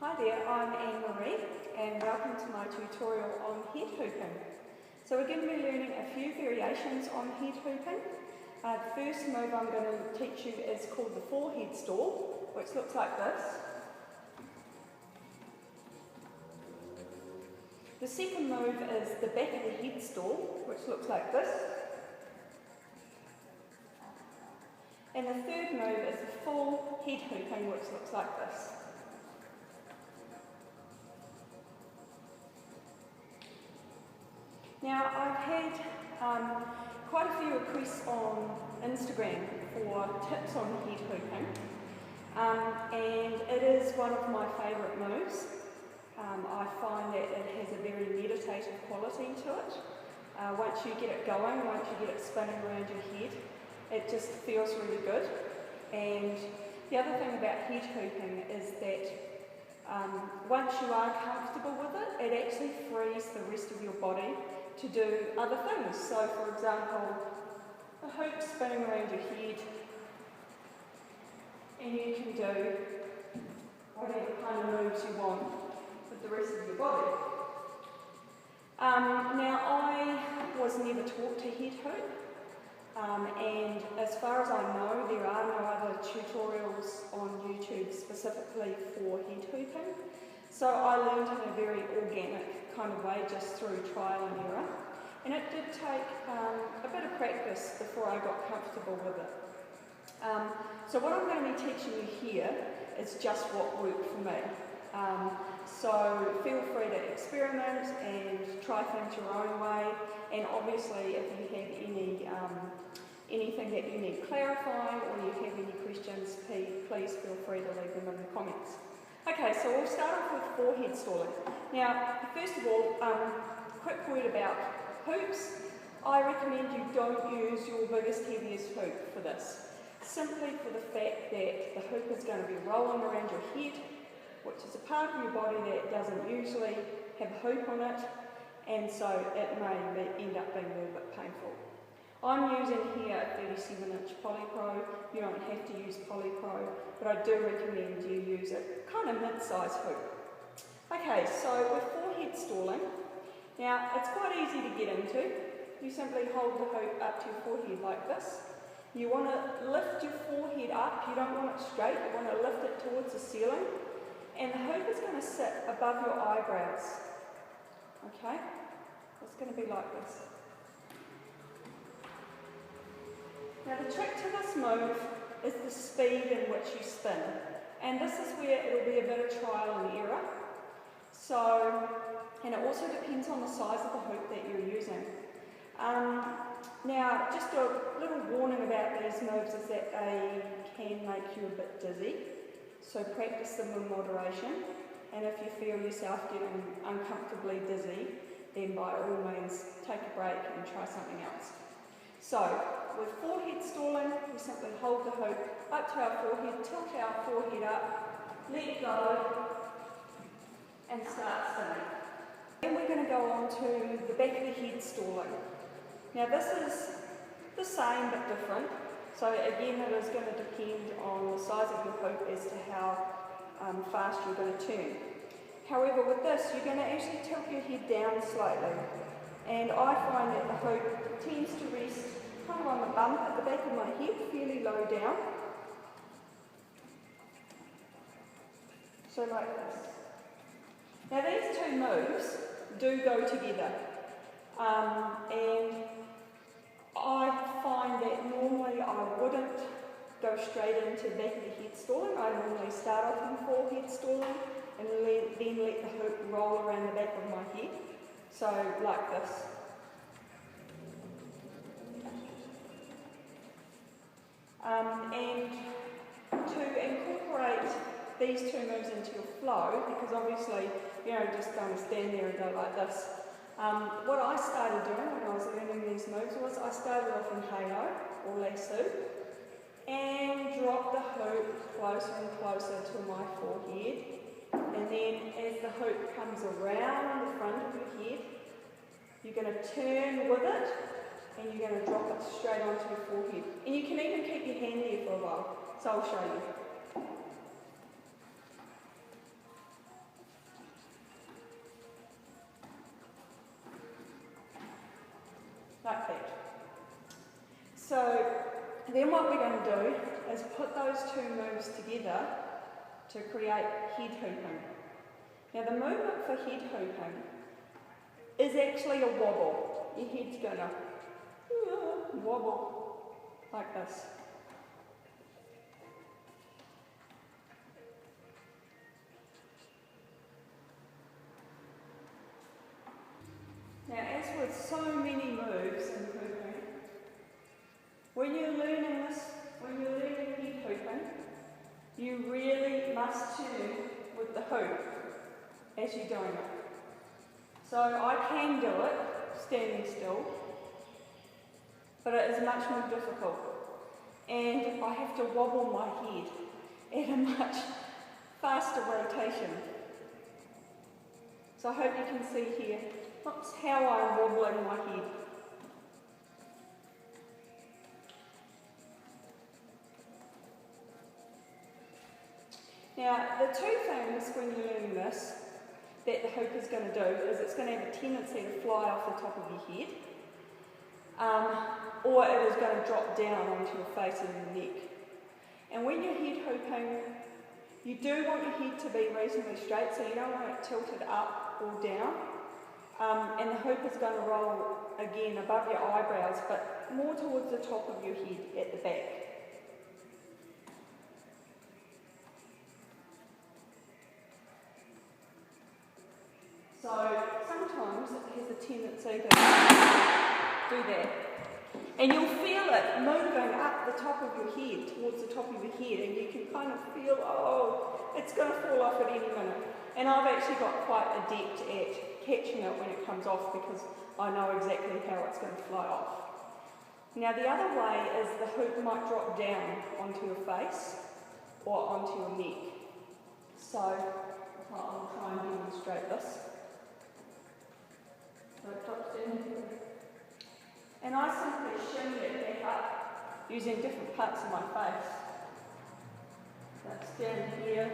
Hi there, I'm Anne-Marie and welcome to my tutorial on head hooping. So we're going to be learning a few variations on head hooping. The first move I'm going to teach you is called the forehead stall, which looks like this. The second move is the back of the head stall, which looks like this. And the third move is the full head hooping, which looks like this. Now, I've had quite a few requests on Instagram for tips on head hooping, and it is one of my favourite moves. I find that it has a very meditative quality to it. Once you get it going, once you get it spinning around your head, it just feels really good. And the other thing about head hooping is that once you are comfortable with it, it actually frees the rest of your body to do other things. So for example, a hoop spinning around your head, and you can do whatever kind of moves you want with the rest of your body. Now I was never taught to head hoop, and as far as I know there are no other tutorials on YouTube specifically for head hooping. So I learned in a very organic kind of way, just through trial and error. And it did take a bit of practice before I got comfortable with it. So what I'm going to be teaching you here is just what worked for me. So feel free to experiment and try things your own way. And obviously if you have anything that you need clarifying or you have any questions, please feel free to leave them in the comments. Okay, so we'll start off with forehead stalling. Now, first of all, quick word about hoops. I recommend you don't use your biggest, heaviest hoop for this, simply for the fact that the hoop is going to be rolling around your head, which is a part of your body that doesn't usually have a hoop on it, and so it may end up being a little bit painful. I'm using here a 37-inch Polypro. You don't have to use Polypro, but I do recommend you use a kind of mid-size hoop. Okay, so with forehead stalling, now it's quite easy to get into. You simply hold the hoop up to your forehead like this. You want to lift your forehead up. You don't want it straight. You want to lift it towards the ceiling. And the hoop is going to sit above your eyebrows. Okay? It's going to be like this. Now the trick to this move is the speed in which you spin, and this is where it will be a bit of trial and error. So, and it also depends on the size of the hoop that you're using. Now just a little warning about these moves is that they can make you a bit dizzy, so practice them in moderation, and if you feel yourself getting uncomfortably dizzy, then by all means take a break and try something else. So, with forehead stalling, we simply hold the hoop up to our forehead, tilt our forehead up, let go, and start spinning. Then we're going to go on to the back of the head stalling. Now this is the same but different. So again, it is going to depend on the size of your hoop as to how fast you're going to turn. However, with this, you're going to actually tilt your head down slightly. And I find that the hoop tends to rest kind of on the bump at the back of my head, fairly low down. So like this. Now these two moves do go together. And I find that normally I wouldn't go straight into back of the head stalling. I normally start off in forehead stalling and then let the hoop roll around the back of my head. So like this. And to incorporate these two moves into your flow, because obviously you don't just go and stand there and go like this. What I started doing when I was learning these moves was I started off in halo or lasso and dropped the hoop closer and closer to my forehead, and then as the hoop comes around the front of your head, you're going to turn with it and you're going to drop it straight onto your forehead. And you can even keep your hand there for a while, so I'll show you. like that. So then what we're going to do is put those two moves together to create head hooping. Now the movement for head hooping is actually a wobble. Your head's going to wobble like this. Now, as with so many moves in hooping, when you're learning head hooping, you really must tune with the hoop as you're doing it. So I can do it standing still, but it is much more difficult. And I have to wobble my head at a much faster rotation. So I hope you can see here, oops, how I'm wobbling my head. Now, the two things when you're learning this that the hoop is going to do is it's going to have a tendency to fly off the top of your head, or it is going to drop down onto your face and your neck. And when you're head hooping, you do want your head to be reasonably straight, so you don't want it tilted up or down. And the hoop is going to roll again above your eyebrows, but more towards the top of your head at the back. So sometimes it has a tendency to do that. And you'll feel it moving up the top of your head, towards the top of your head, and you can kind of feel, oh, it's going to fall off at any minute. And I've actually got quite adept at catching it when it comes off because I know exactly how it's going to fly off. Now the other way is the hoop might drop down onto your face or onto your neck. So I'll try and demonstrate this. So it drops down here. And I simply shimmy it back up using different parts of my face. That's down here.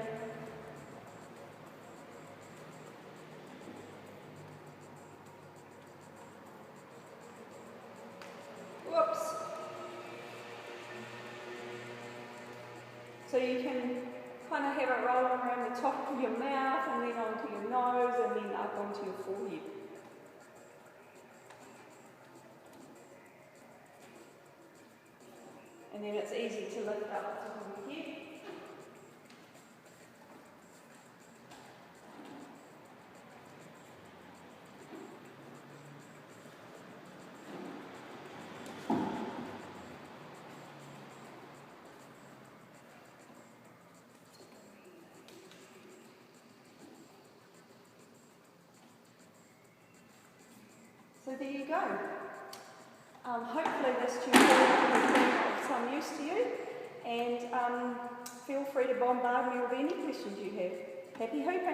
Whoops. So you can kind of have it rolling around the top of your mouth and then onto your nose and then up onto your forehead. And then it's easy to lift up the top of your head. So there you go. Hopefully this tutorial has been of some use to you, and feel free to bombard me with any questions you have. Happy hooping!